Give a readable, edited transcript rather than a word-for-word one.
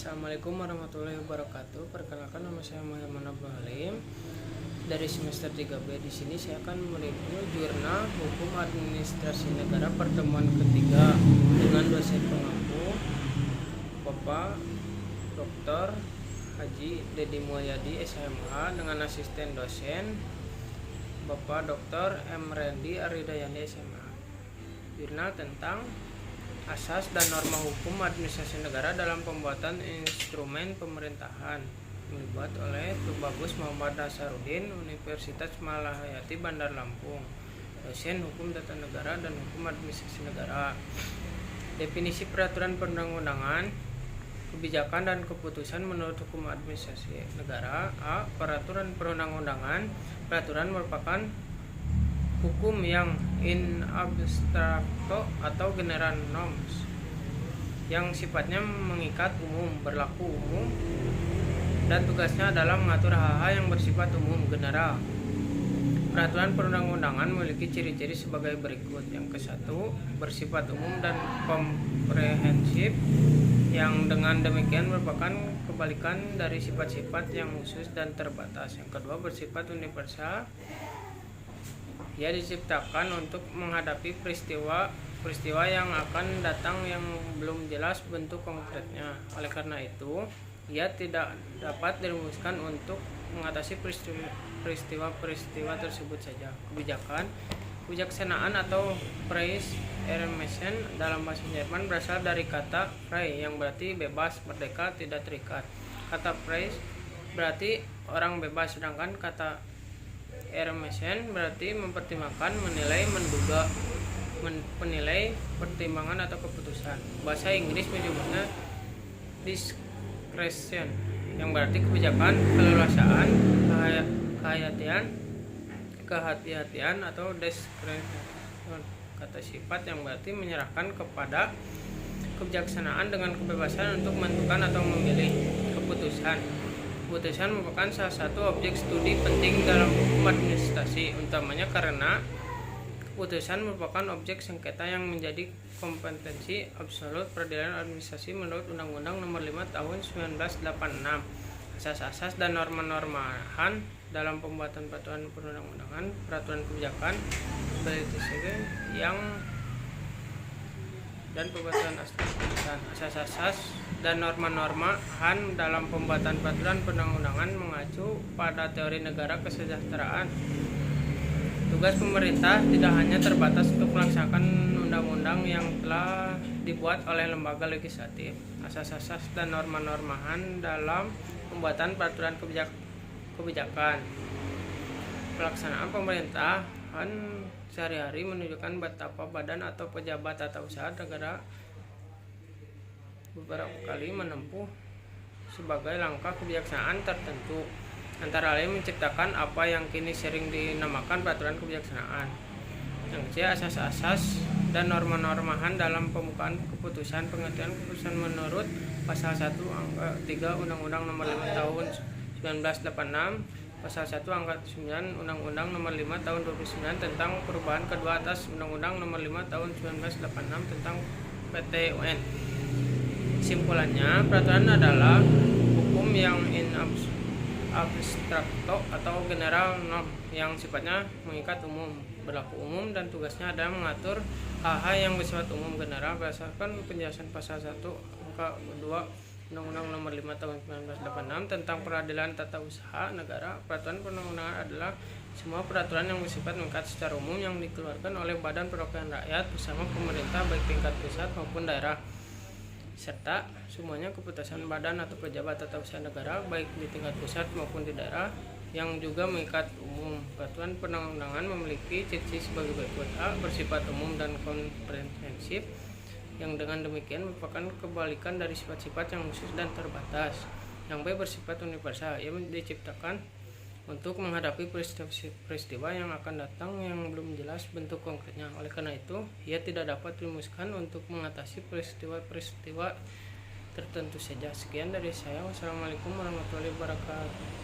Assalamualaikum warahmatullahi wabarakatuh. Perkenalkan, nama saya Muhammad Abdul Halim dari semester 3B. Di sini saya akan mereview jurnal Hukum Administrasi Negara pertemuan ketiga dengan dosen pengampu Bapak Dr. Haji Dedi Mulyadi SMA dengan asisten dosen Bapak Dr. M. Rendi Aridayani SMA. Jurnal tentang asas dan norma hukum administrasi negara dalam pembuatan instrumen pemerintahan, dibuat oleh Tubagus Muhammad Nasaruddin, Universitas Malahayati Bandar Lampung, dosen hukum tata negara dan hukum administrasi negara. Definisi peraturan perundang-undangan, kebijakan dan keputusan menurut hukum administrasi negara. A. Peraturan perundang-undangan. Peraturan merupakan hukum yang in abstracto atau general norms yang sifatnya mengikat umum, berlaku umum, dan tugasnya adalah mengatur hal-hal yang bersifat umum, general. Peraturan perundang-undangan memiliki ciri-ciri sebagai berikut. Yang ke-1, bersifat umum dan komprehensif, yang dengan demikian merupakan kebalikan dari sifat-sifat yang khusus dan terbatas. Yang kedua, bersifat universal. Ia diciptakan untuk menghadapi peristiwa yang akan datang yang belum jelas bentuk konkretnya. Oleh karena itu, ia tidak dapat dirumuskan untuk mengatasi peristiwa tersebut saja. Kebijaksanaan atau Freiheitsermessen dalam bahasa Jerman berasal dari kata frei yang berarti bebas, merdeka, tidak terikat. Kata frei berarti orang bebas, sedangkan kata Ermessen berarti mempertimbangkan, menilai, menduga, penilai, pertimbangan atau keputusan. Bahasa Inggris menyebutnya discretion, yang berarti kebijakan, keleluasaan, kehati-hatian atau discretion. Kata sifat yang berarti menyerahkan kepada kebijaksanaan dengan kebebasan untuk menentukan atau memilih. Keputusan merupakan salah satu objek studi penting dalam hukum administrasi, utamanya karena keputusan merupakan objek sengketa yang menjadi kompetensi absolut peradilan administrasi menurut Undang-Undang Nomor 5 Tahun 1986. Asas-asas dan norma-normahan dalam pembuatan peraturan perundang-undangan, peraturan kebijakan, dan pembuatan asas-asas dan norma-normahan dalam pembuatan peraturan perundang-undangan mengacu pada teori negara kesejahteraan. Tugas pemerintah tidak hanya terbatas untuk melaksanakan undang-undang yang telah dibuat oleh lembaga legislatif. Asas-asas dan norma-normahan dalam pembuatan peraturan kebijakan. Pelaksanaan pemerintahan sehari-hari menunjukkan betapa badan atau pejabat tata usaha negara beberapa kali menempuh sebagai langkah kebijaksanaan tertentu, antara lain menciptakan apa yang kini sering dinamakan peraturan kebijaksanaan. Yang C. Asas-asas dan norma-normahan dalam pembukaan keputusan. Pengertian keputusan menurut pasal 1 angka 3 Undang-Undang Nomor 5 Tahun 1986, Pasal 1 angka 9 Undang-Undang Nomor 5 Tahun 2009 tentang perubahan kedua atas Undang-Undang Nomor 5 Tahun 1986 tentang PT-UN. Kesimpulannya, peraturan adalah hukum yang in abstracto atau general norm yang sifatnya mengikat umum, berlaku umum, dan tugasnya adalah mengatur hal-hal yang bersifat umum general berdasarkan penjelasan pasal 1 angka 2 Undang-Undang Nomor 5 Tahun 1986 tentang Peradilan Tata Usaha Negara. Peraturan perundang-undangan adalah semua peraturan yang bersifat mengikat secara umum yang dikeluarkan oleh Badan Perwakilan Rakyat bersama pemerintah baik tingkat pusat maupun daerah, serta semuanya keputusan badan atau pejabat tata usaha negara baik di tingkat pusat maupun di daerah yang juga mengikat umum. Peraturan perundang-undangan memiliki ciri sebagai berikut. A. Bersifat umum dan komprehensif, yang dengan demikian merupakan kebalikan dari sifat-sifat yang khusus dan terbatas. Yang B. Bersifat universal, ia diciptakan untuk menghadapi peristiwa yang akan datang yang belum jelas bentuk konkretnya. Oleh karena itu, ia tidak dapat dirumuskan untuk mengatasi peristiwa tertentu saja. Sekian dari saya. Wassalamualaikum warahmatullahi wabarakatuh.